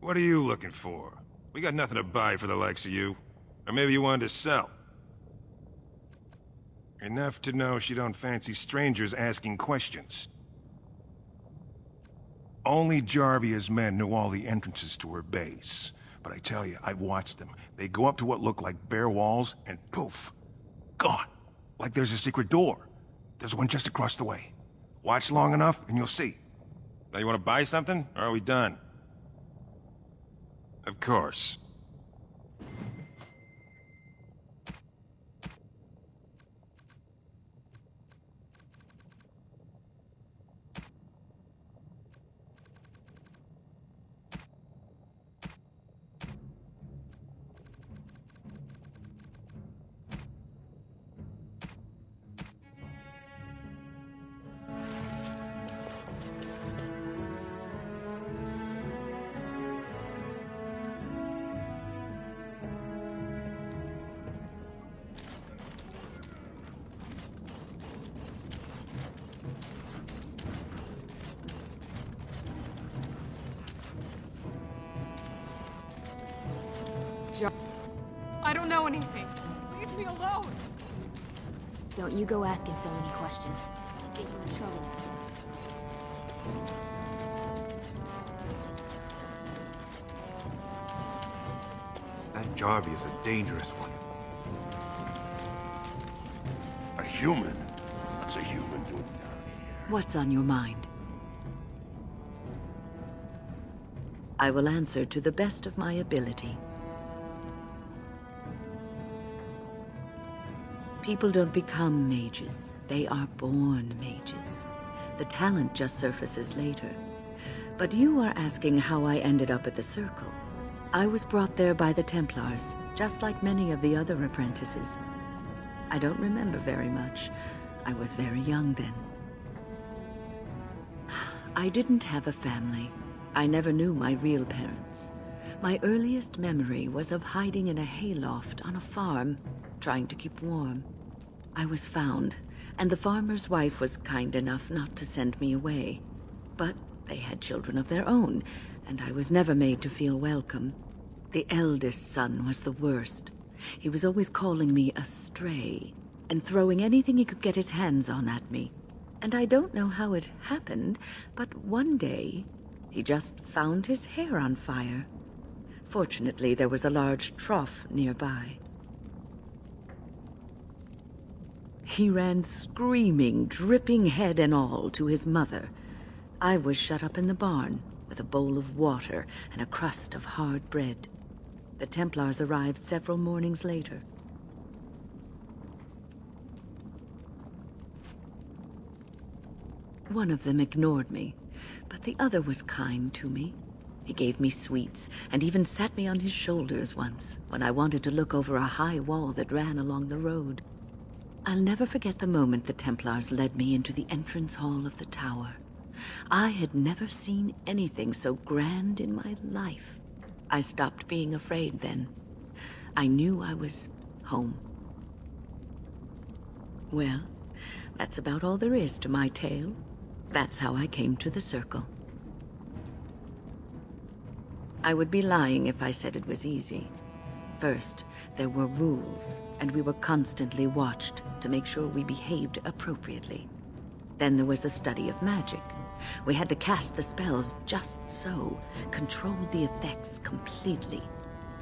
What are you looking for? We got nothing to buy for the likes of you. Or maybe you wanted to sell. Enough to know she don't fancy strangers asking questions. Only Jarvia's men knew all the entrances to her base. But I tell you, I've watched them. They go up to what look like bare walls, and poof, gone. Like there's a secret door. There's one just across the way. Watch long enough, and you'll see. Now you want to buy something, or are we done? Of course. I don't know anything. Leave me alone. Don't you go asking so many questions. Get you in trouble. That Jarvie is a dangerous one. A human? What's a human doing down here? What's on your mind? I will answer to the best of my ability. People don't become mages. They are born mages. The talent just surfaces later. But you are asking how I ended up at the Circle. I was brought there by the Templars, just like many of the other apprentices. I don't remember very much. I was very young then. I didn't have a family. I never knew my real parents. My earliest memory was of hiding in a hayloft on a farm, trying to keep warm. I was found, and the farmer's wife was kind enough not to send me away. But they had children of their own, and I was never made to feel welcome. The eldest son was the worst. He was always calling me a stray, and throwing anything he could get his hands on at me. And I don't know how it happened, but one day, he just found his hair on fire. Fortunately, there was a large trough nearby. He ran screaming, dripping head and all, to his mother. I was shut up in the barn, with a bowl of water and a crust of hard bread. The Templars arrived several mornings later. One of them ignored me, but the other was kind to me. He gave me sweets, and even sat me on his shoulders once, when I wanted to look over a high wall that ran along the road. I'll never forget the moment the Templars led me into the entrance hall of the tower. I had never seen anything so grand in my life. I stopped being afraid then. I knew I was home. Well, that's about all there is to my tale. That's how I came to the Circle. I would be lying if I said it was easy. First, there were rules, and we were constantly watched to make sure we behaved appropriately. Then there was the study of magic. We had to cast the spells just so, control the effects completely.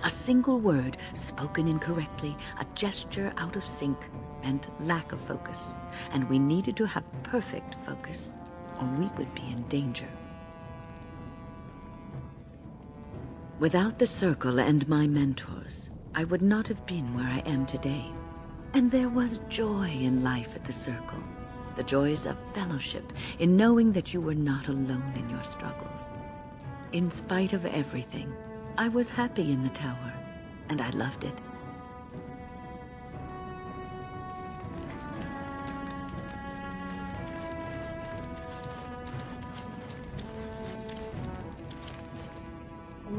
A single word spoken incorrectly, a gesture out of sync, meant lack of focus, and we needed to have perfect focus, or we would be in danger. Without the Circle and my mentors, I would not have been where I am today. And there was joy in life at the Circle. The joys of fellowship, in knowing that you were not alone in your struggles. In spite of everything, I was happy in the tower, and I loved it.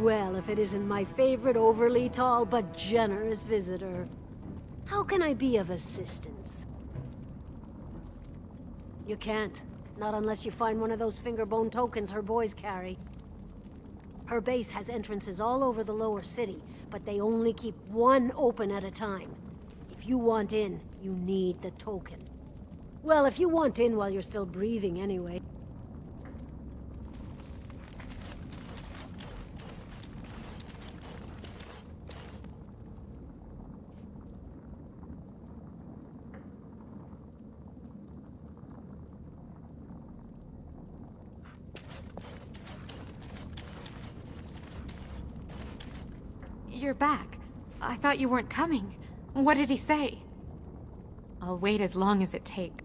Well, if it isn't my favorite overly tall but generous visitor. How can I be of assistance? You can't. Not unless you find one of those fingerbone tokens her boys carry. Her base has entrances all over the lower city, but they only keep one open at a time. If you want in, you need the token. Well, if you want in while you're still breathing anyway. You're back. I thought you weren't coming. What did he say? I'll wait as long as it takes.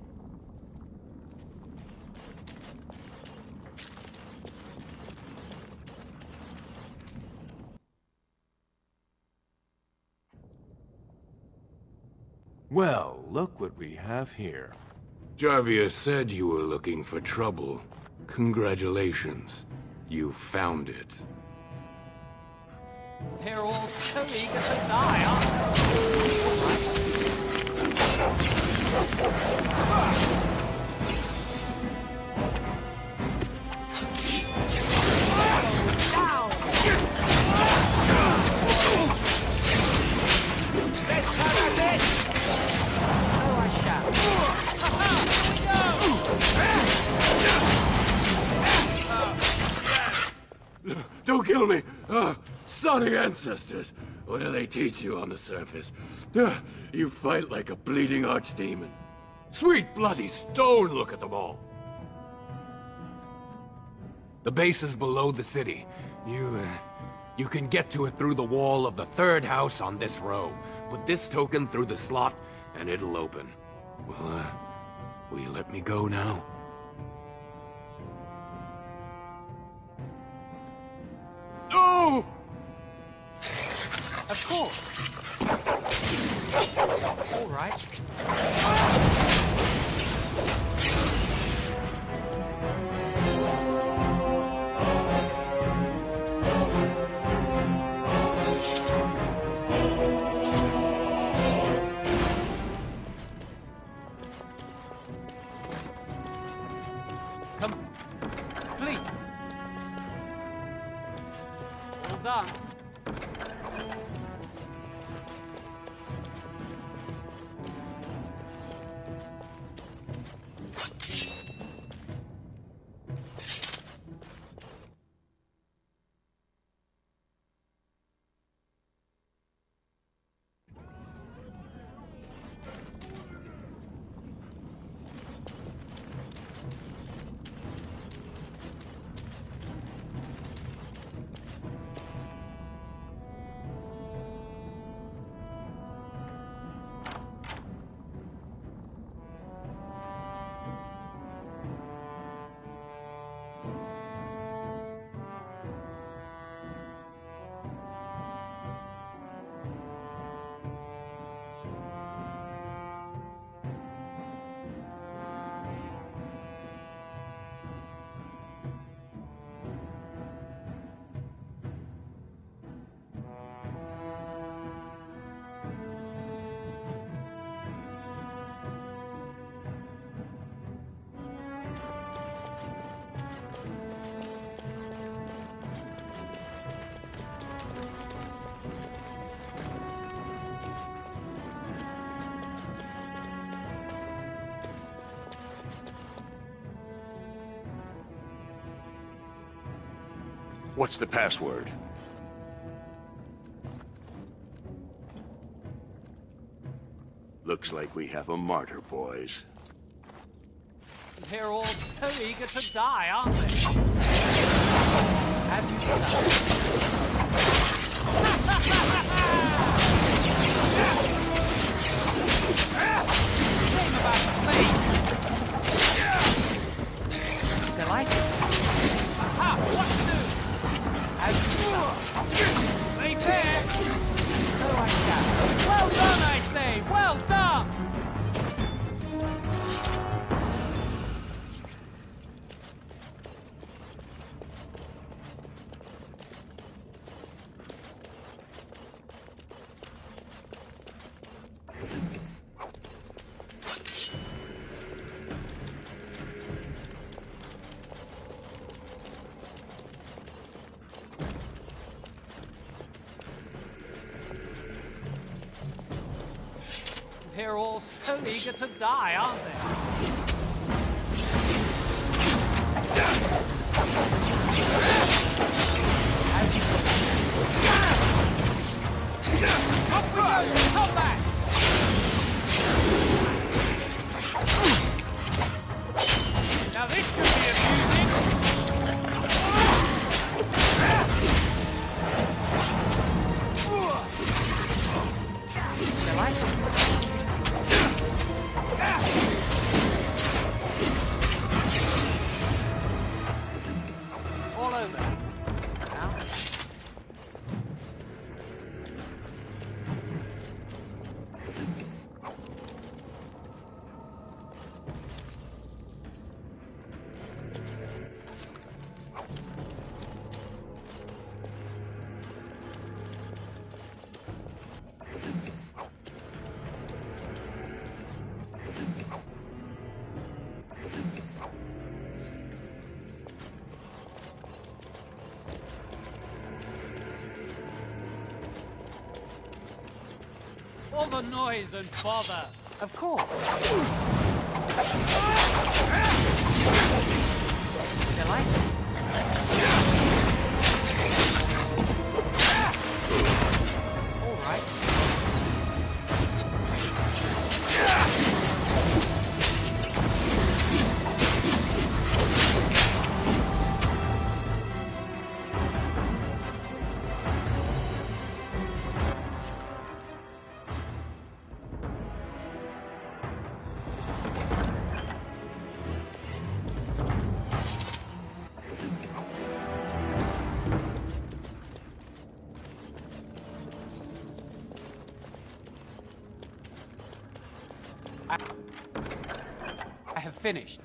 Well, look what we have here. Jarvia said you were looking for trouble. Congratulations. You found it. They're all so eager to die, aren't Don't kill me! Sorry ancestors! What do they teach you on the surface? You fight like a bleeding archdemon. Sweet bloody stone, look at them all! The base is below the city. You can get to it through the wall of the third house on this row. Put this token through the slot, and it'll open. Well, will you let me go now? No! Of course. All right. Come, please. All done. What's the password? Looks like we have a martyr, boys. They're all so eager to die, aren't they? As you Shame about the face. They like it. Aha! What to do? As you play fair. So I shall. Well done, I say. Well done. They're all so eager to die, aren't they? As you Off we go! Come back! Now this should be amusing! You like it? All over. Now. All the noise and bother. Of course. You like it? All right. I have finished.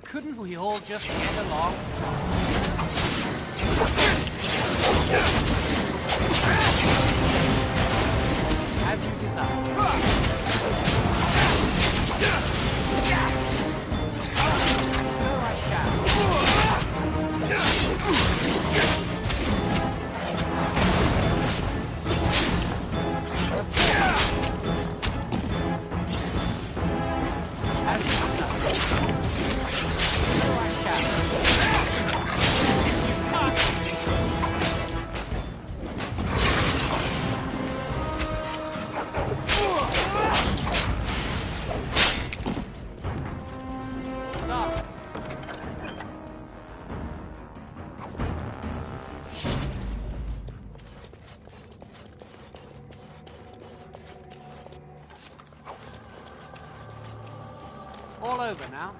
Couldn't we all just get along? As you desire. All over now.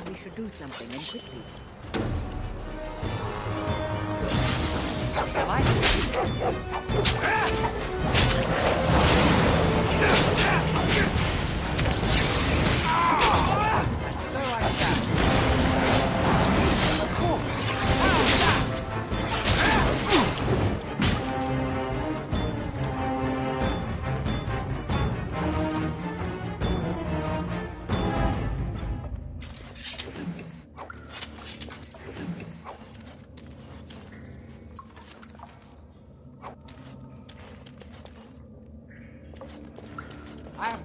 We should do something, and quickly. I like And so I shall. Of course. I have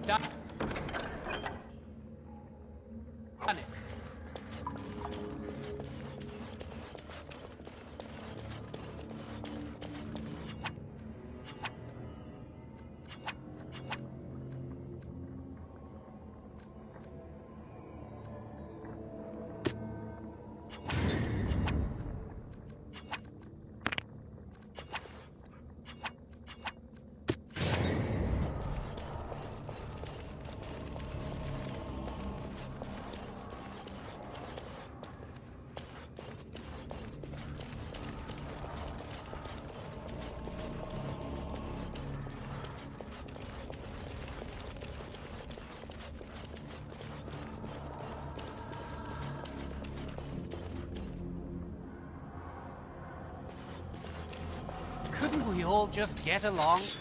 Couldn't we all just get along? See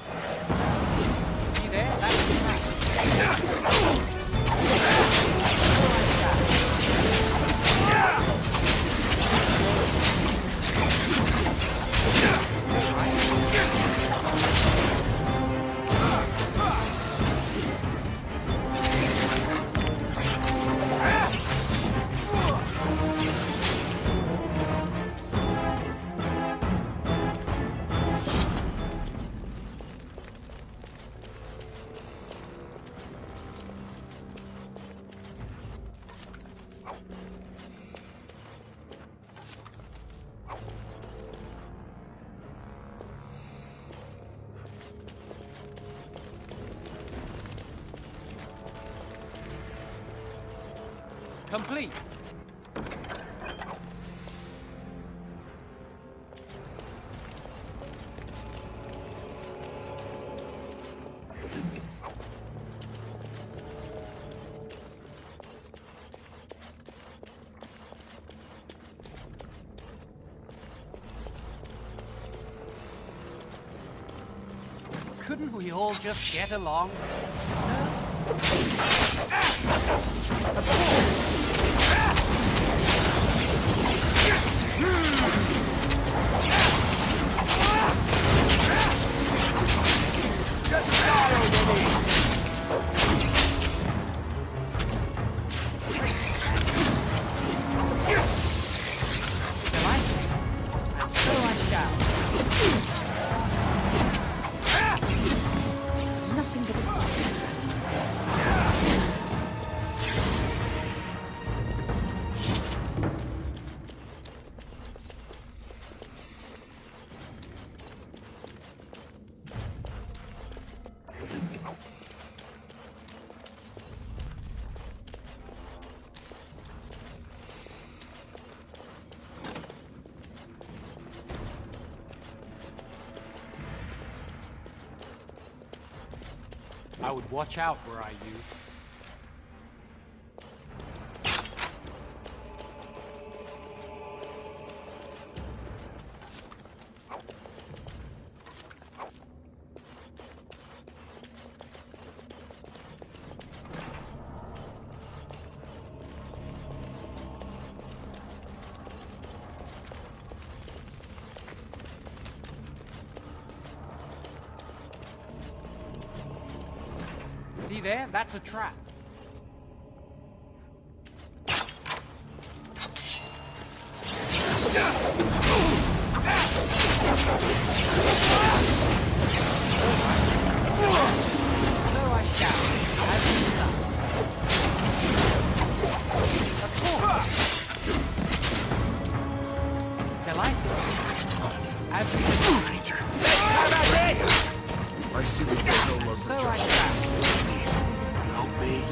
there? That's the trap. Complete. Couldn't we all just get along? I would watch out were I you. See there? That's a trap. So I shall. As you love. Of course. Delighted. As you love. Ranger. I see the no longer So I shall. help me.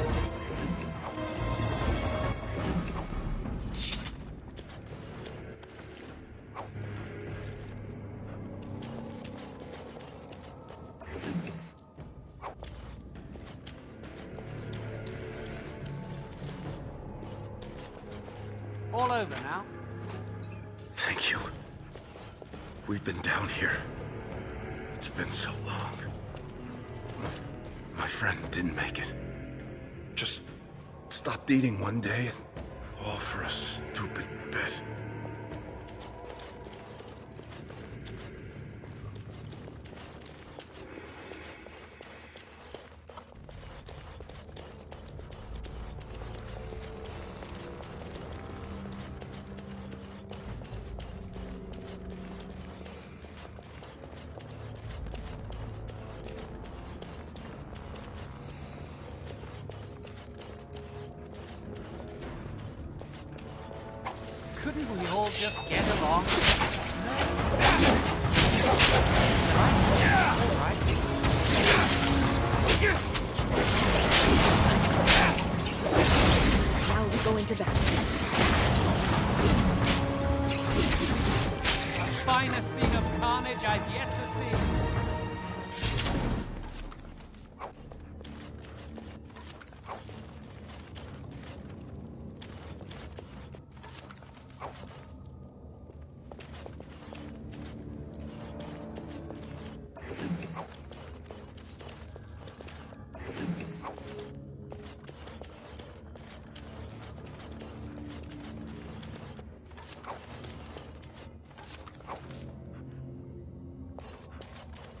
All over now. Thank you. We've been down here. It's been so long. My friend didn't make it. Just stopped eating one day, and all for a stupid bit. Couldn't we all just get along? Now we go into battle. The finest scene of carnage I've yet to see.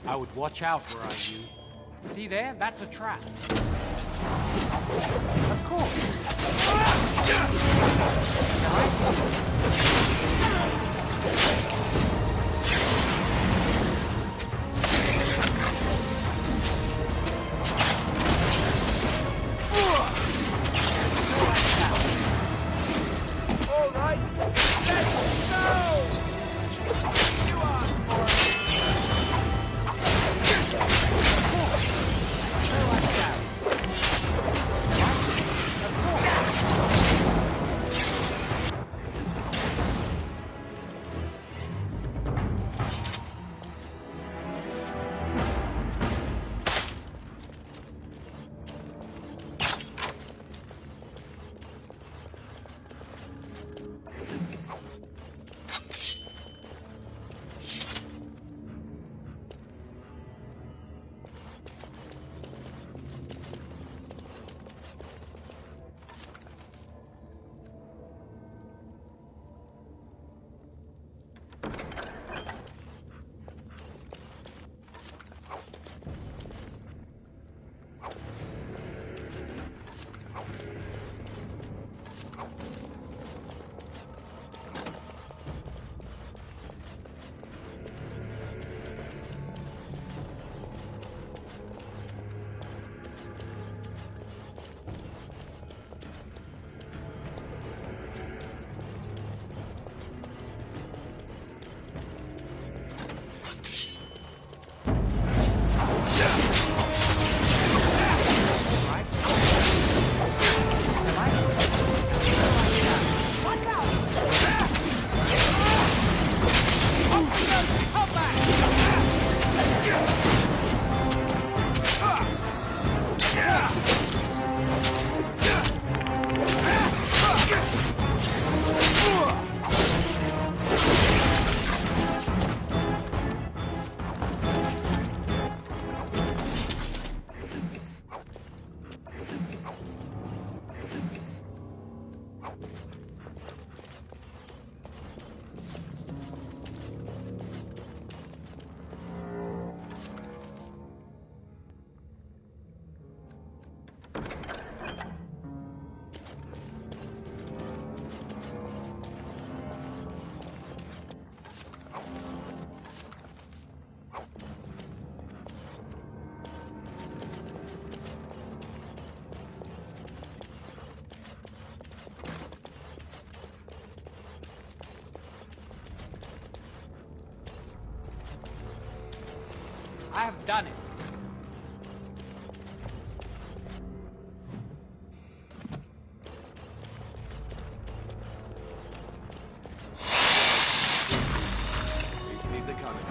I would watch out were I you. See there? That's a trap. Of course. All right, let's go! You asked for it. So I shall. Of course. I have done it. These are coming.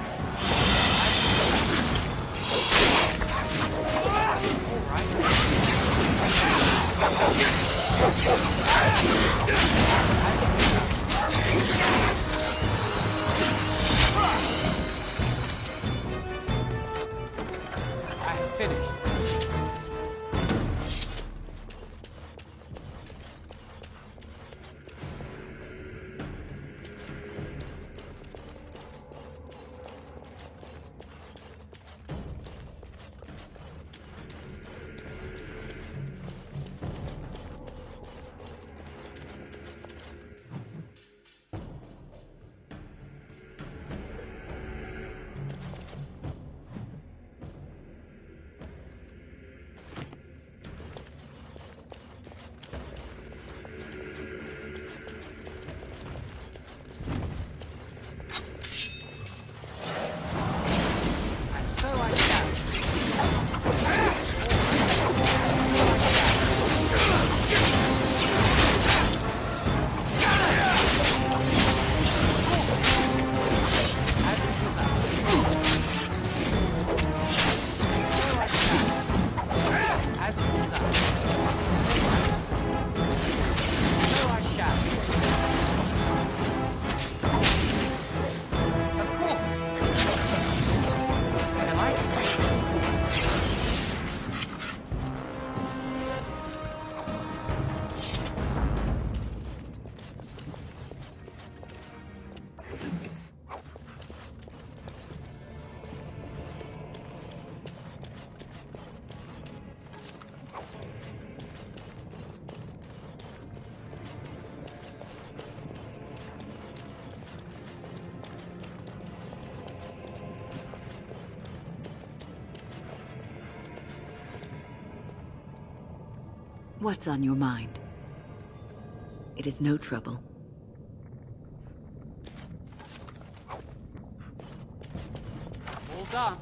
What's on your mind? It is no trouble. All done.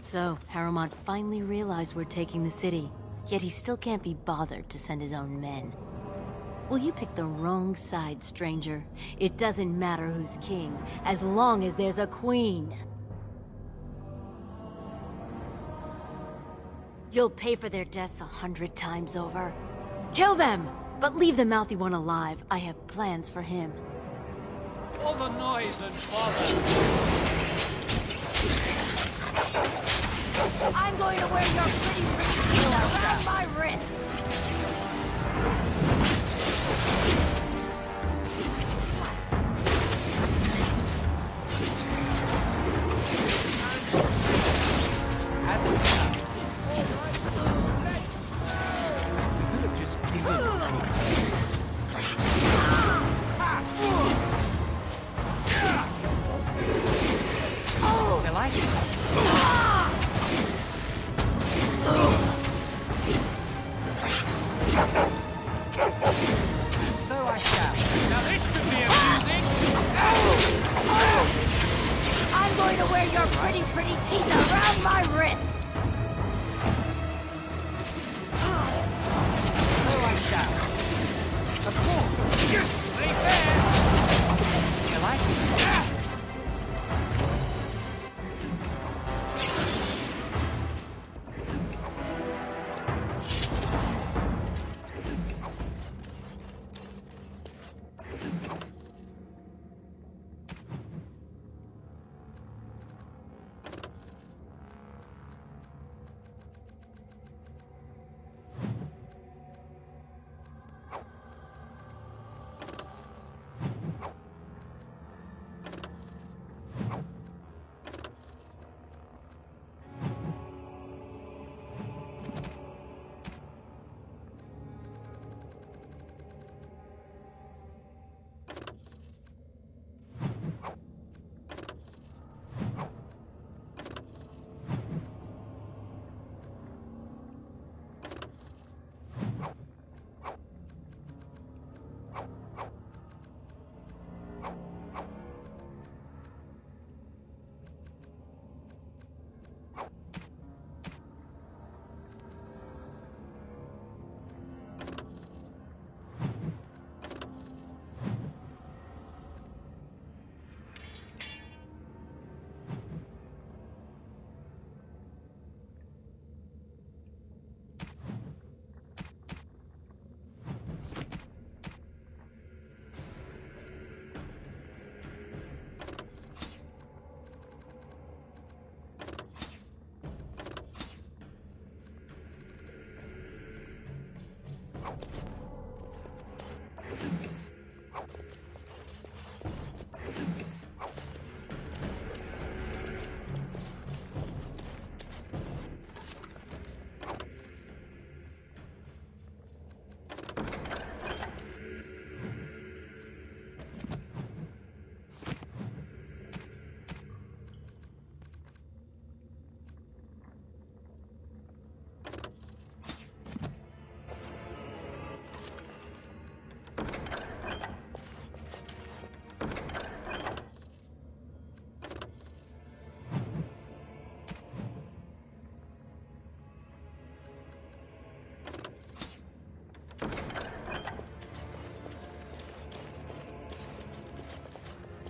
So, Harrowmont finally realized we're taking the city, yet he still can't be bothered to send his own men. Well, you picked the wrong side, stranger. It doesn't matter who's king, as long as there's a queen. You'll pay for their deaths 100 times over. Kill them! But leave the mouthy one alive. I have plans for him. All the noise and bother. I'm going to wear your pretty seal around my wrist! As we know. We could have just given They like it. So I shall. Now this should be amusing. I'm going to wear your pretty teeth around my wrist! So I shall. Of course. Play fair. You like it?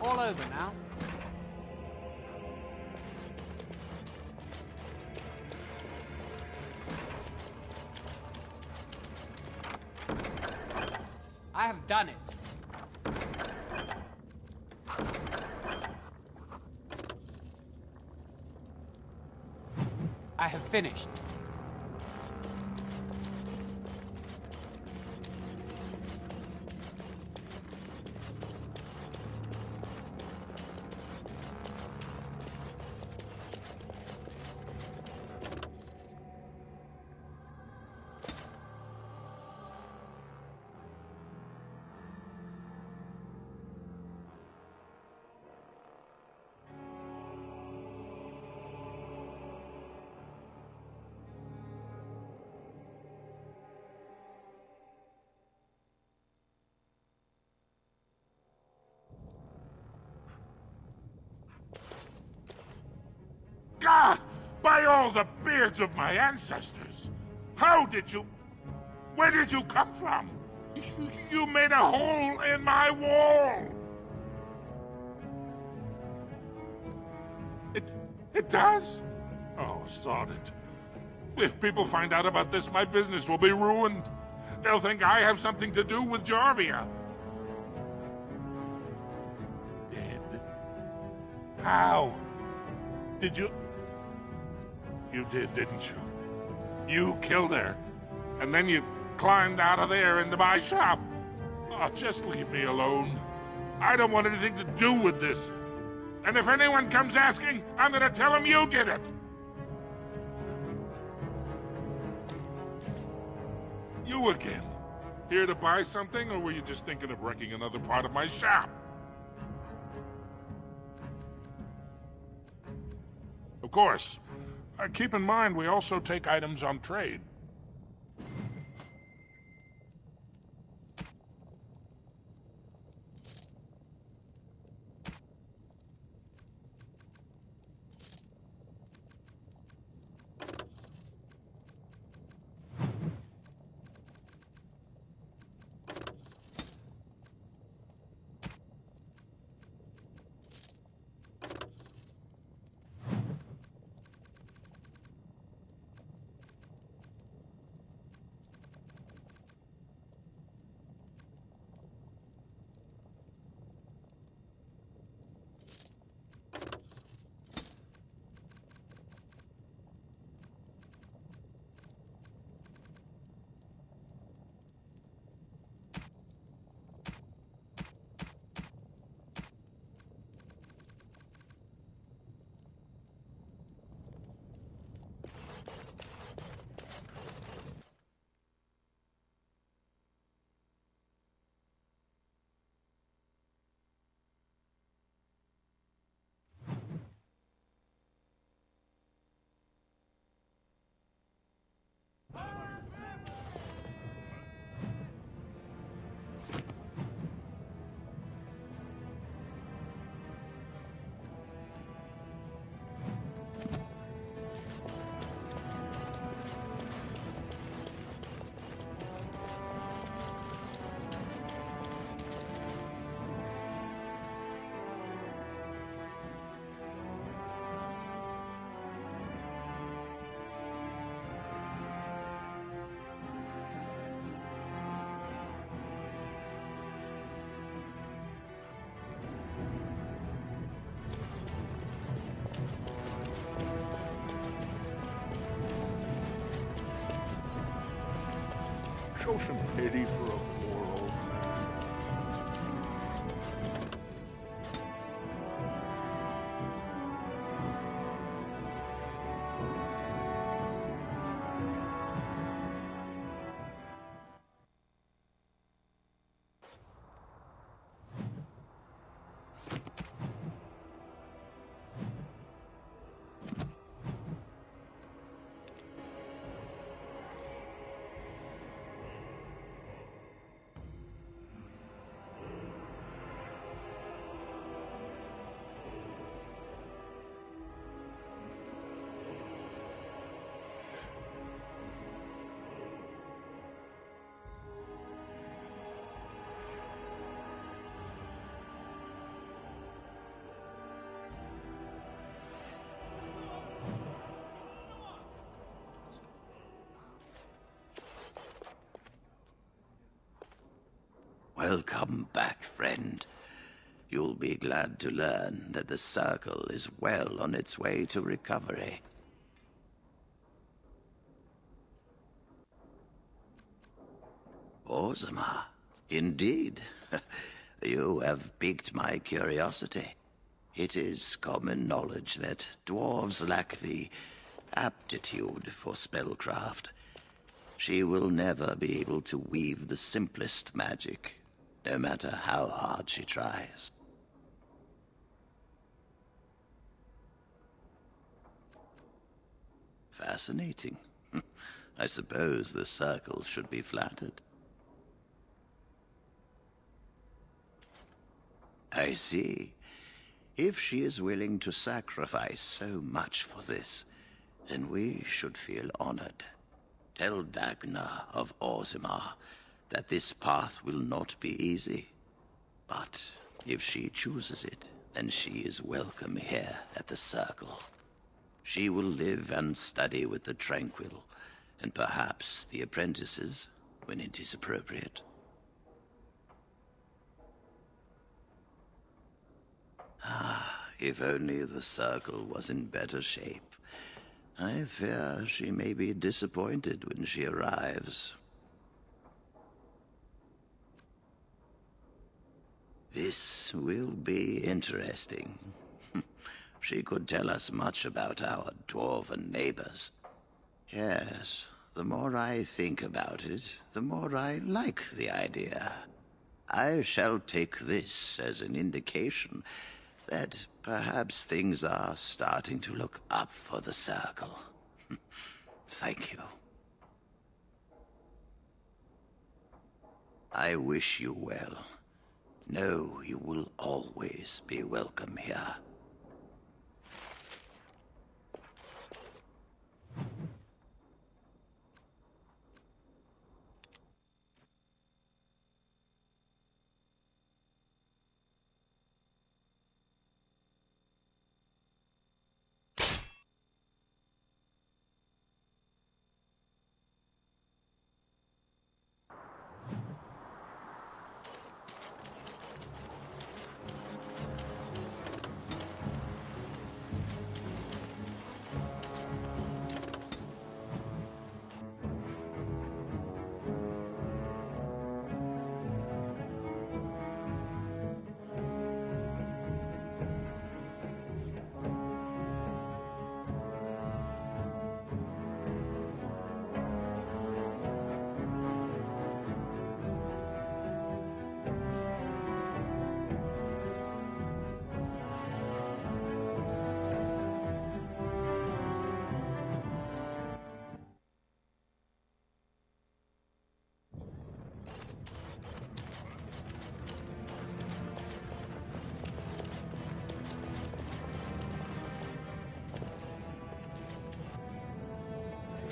All over now. I have done it. I have finished. Ah! By all the beards of my ancestors! How did you... Where did you come from? You made a hole in my wall! It does? Oh, sod it. If people find out about this, my business will be ruined. They'll think I have something to do with Jarvia. Dead? How? Did you... You did, didn't you? You killed her. And then you climbed out of there into my shop. Oh, just leave me alone. I don't want anything to do with this. And if anyone comes asking, I'm gonna tell them you did it. You again. Here to buy something, or were you just thinking of wrecking another part of my shop? Of course. Keep in mind, we also take items on trade. Show some pity for a poor old man. Welcome back, friend. You'll be glad to learn that the Circle is well on its way to recovery. Orzammar. Indeed. You have piqued my curiosity. It is common knowledge that dwarves lack the aptitude for spellcraft. She will never be able to weave the simplest magic, no matter how hard she tries. Fascinating. I suppose the circle should be flattered. I see. If she is willing to sacrifice so much for this, then we should feel honored. Tell Dagna of Orzammar that this path will not be easy. But if she chooses it, then she is welcome here at the Circle. She will live and study with the Tranquil, and perhaps the apprentices, when it is appropriate. Ah, if only the Circle was in better shape. I fear she may be disappointed when she arrives. This will be interesting. She could tell us much about our dwarven neighbors. Yes, the more I think about it, the more I like the idea. I shall take this as an indication that perhaps things are starting to look up for the Circle. Thank you. I wish you well. Know you will always be welcome here.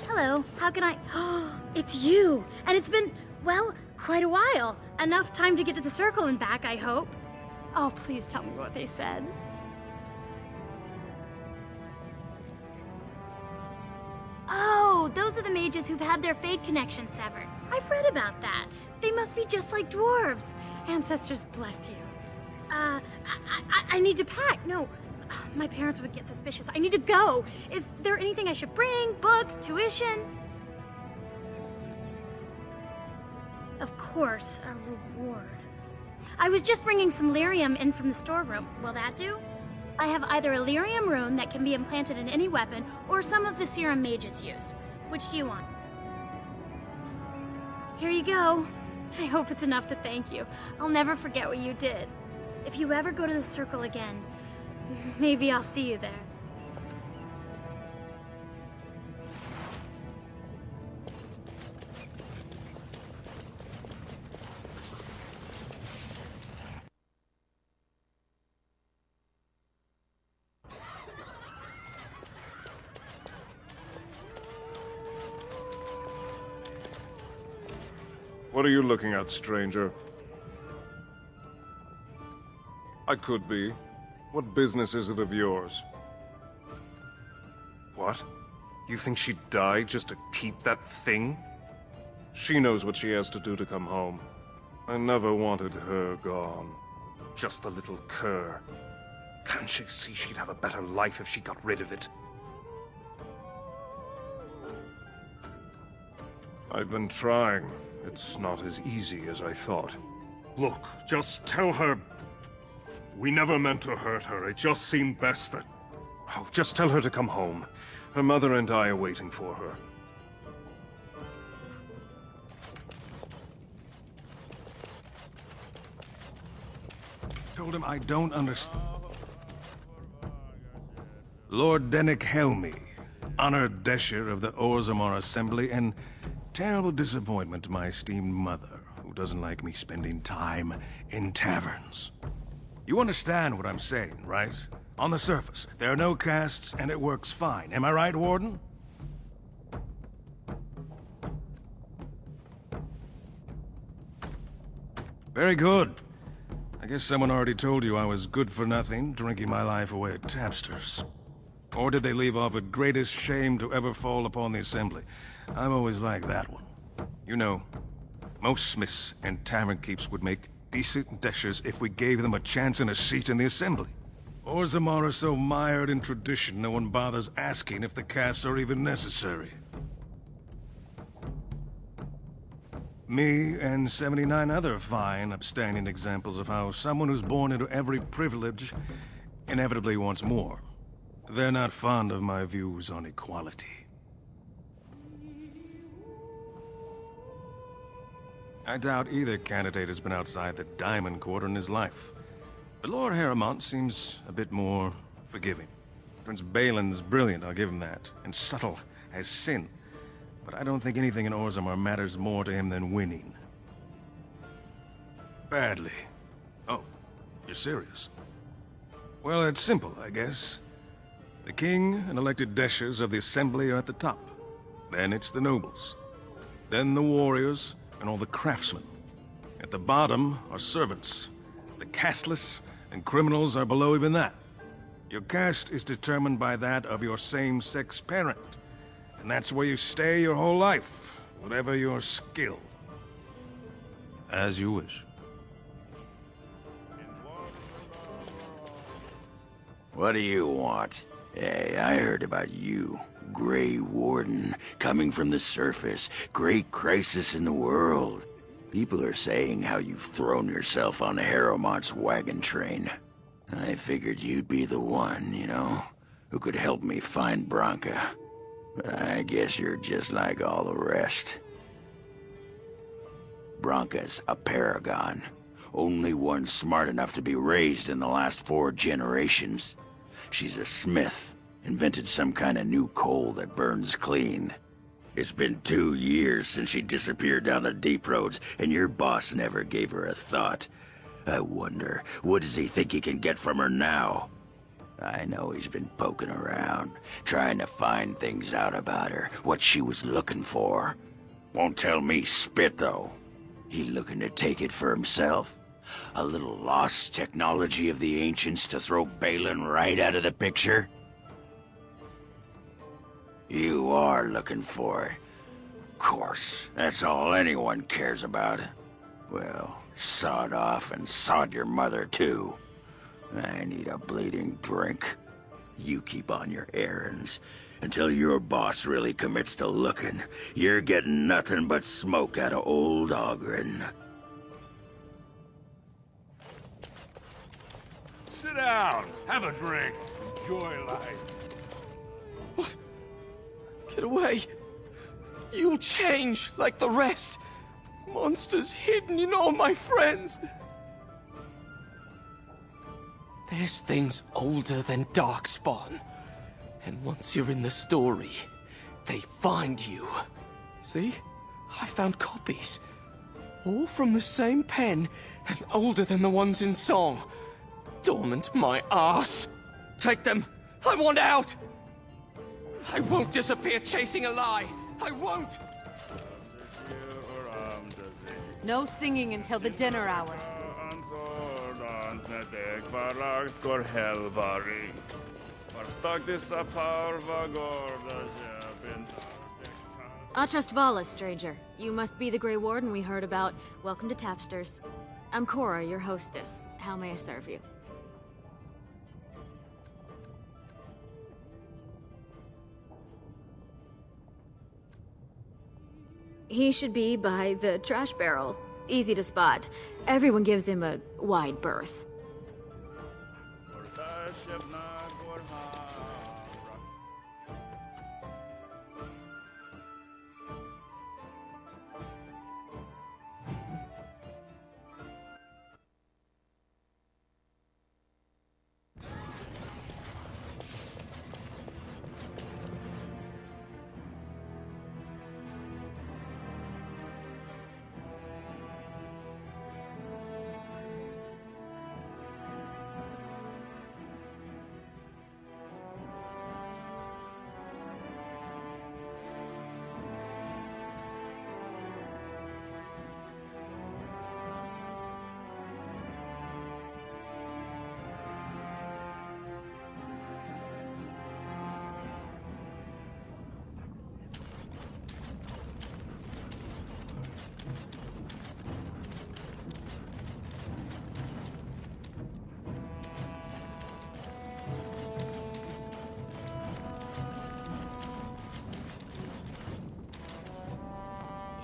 Hello, how can I... It's you! And it's been, well, quite a while. Enough time to get to the Circle and back, I hope. Oh, please tell me what they said. Oh, those are the mages who've had their fate connection severed. I've read about that. They must be just like dwarves. Ancestors bless you. I need to pack. No, my parents would get suspicious. I need to go. Is there anything I should bring? Books? Tuition? Of course, a reward. I was just bringing some lyrium in from the storeroom. Will that do? I have either a lyrium rune that can be implanted in any weapon, or some of the serum mages use. Which do you want? Here you go. I hope it's enough to thank you. I'll never forget what you did. If you ever go to the Circle again, maybe I'll see you there. What are you looking at, stranger? I could be. What business is it of yours? What? You think she'd die just to keep that thing? She knows what she has to do to come home. I never wanted her gone. Just the little cur. Can't she see she'd have a better life if she got rid of it? I've been trying. It's not as easy as I thought. Look, just tell her... We never meant to hurt her. It just seemed best that... Oh, just tell her to come home. Her mother and I are waiting for her. Told him I don't understand. Lord Dennick Helmy, honored Desher of the Orzammar Assembly, and terrible disappointment to my esteemed mother, who doesn't like me spending time in taverns. You understand what I'm saying, right? On the surface, there are no castes, and it works fine. Am I right, Warden? Very good. I guess someone already told you I was good for nothing, drinking my life away at tapsters. Or did they leave off with greatest shame to ever fall upon the Assembly? I've always liked that one. You know, most smiths and tavern keeps would make decent deshers if we gave them a chance and a seat in the Assembly. Orzammar are so mired in tradition, no one bothers asking if the castes are even necessary. Me and 79 other fine, upstanding examples of how someone who's born into every privilege inevitably wants more. They're not fond of my views on equality. I doubt either candidate has been outside the Diamond Quarter in his life. But Lord Harrowmont seems a bit more forgiving. Prince Balin's brilliant, I'll give him that, and subtle as sin. But I don't think anything in Orzammar matters more to him than winning. Badly. Oh, you're serious? Well, it's simple, I guess. The king and elected deshers of the Assembly are at the top. Then it's the nobles. Then the warriors and all the craftsmen. At the bottom are servants. The casteless and criminals are below even that. Your caste is determined by that of your same-sex parent. And that's where you stay your whole life, whatever your skill. As you wish. What do you want? Hey, I heard about you. Grey Warden, coming from the surface. Great crisis in the world. People are saying how you've thrown yourself on Harrowmont's wagon train. I figured you'd be the one, you know, who could help me find Branka. But I guess you're just like all the rest. Branka's a paragon. Only one smart enough to be raised in the last 4 generations. She's a smith. Invented some kind of new coal that burns clean. It's been 2 years since she disappeared down the deep roads, and your boss never gave her a thought. I wonder, what does he think he can get from her now? I know he's been poking around, trying to find things out about her, what she was looking for. Won't tell me spit, though. He looking to take it for himself? A little lost technology of the ancients to throw Balin right out of the picture? You are looking for it. Of course, that's all anyone cares about. Well, sod off and sod your mother, too. I need a bleeding drink. You keep on your errands. Until your boss really commits to looking, you're getting nothing but smoke out of old Ogren. Sit down, have a drink, enjoy life. What? Get away. You'll change like the rest. Monsters hidden in all my friends. There's things older than Darkspawn. And once you're in the story, they find you. See? I found copies. All from the same pen, and older than the ones in song. Dormant my ass. Take them. I want out. I won't disappear chasing a lie. I won't. No singing until the dinner hour. Atrust Vala, stranger. You must be the Grey Warden we heard about. Welcome to Tapsters. I'm Cora, your hostess. How may I serve you? He should be by the trash barrel. Easy to spot. Everyone gives him a wide berth.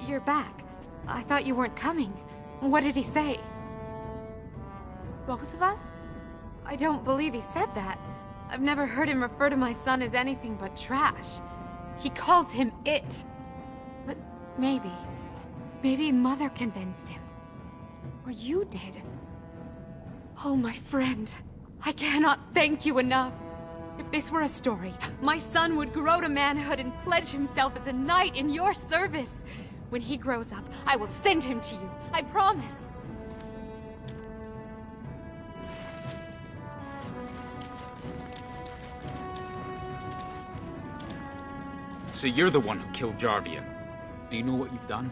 You're back. I thought you weren't coming. What did he say? Both of us? I don't believe he said that. I've never heard him refer to my son as anything but trash. He calls him it. But maybe Mother convinced him. Or you did. Oh, my friend. I cannot thank you enough. If this were a story, my son would grow to manhood and pledge himself as a knight in your service. When he grows up, I will send him to you. I promise. So you're the one who killed Jarvia. Do you know what you've done?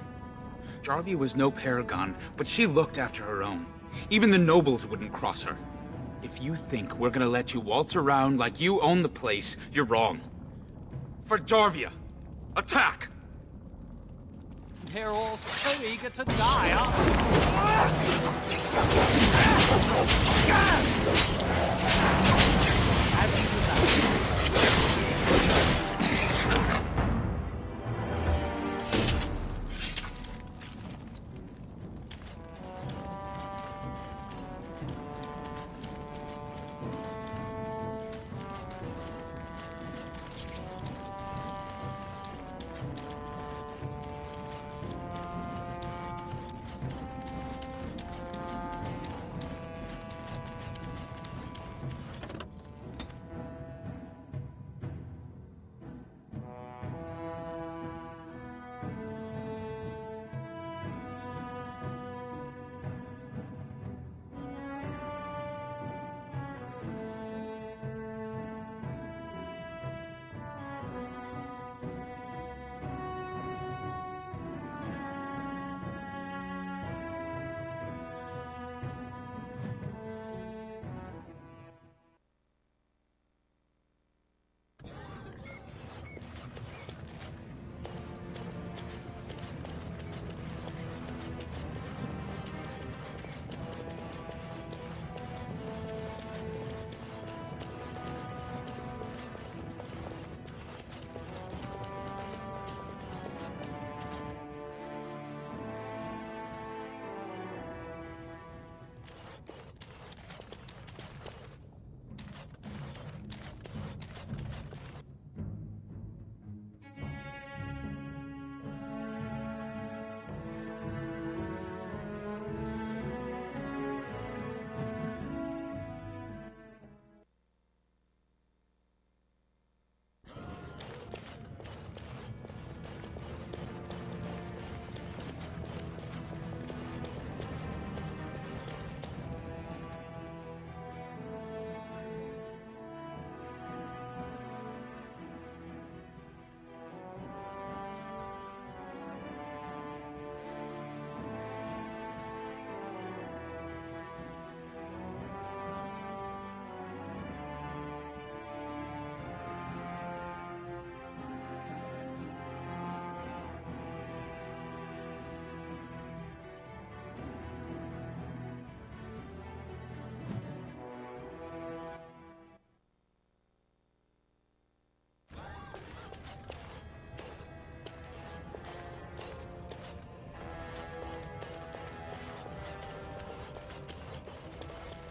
Jarvia was no paragon, but she looked after her own. Even the nobles wouldn't cross her. If you think we're gonna let you waltz around like you own the place, you're wrong. For Jarvia, attack! They're all so eager to die, aren't they? As you do that.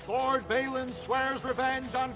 Lord Balin swears revenge on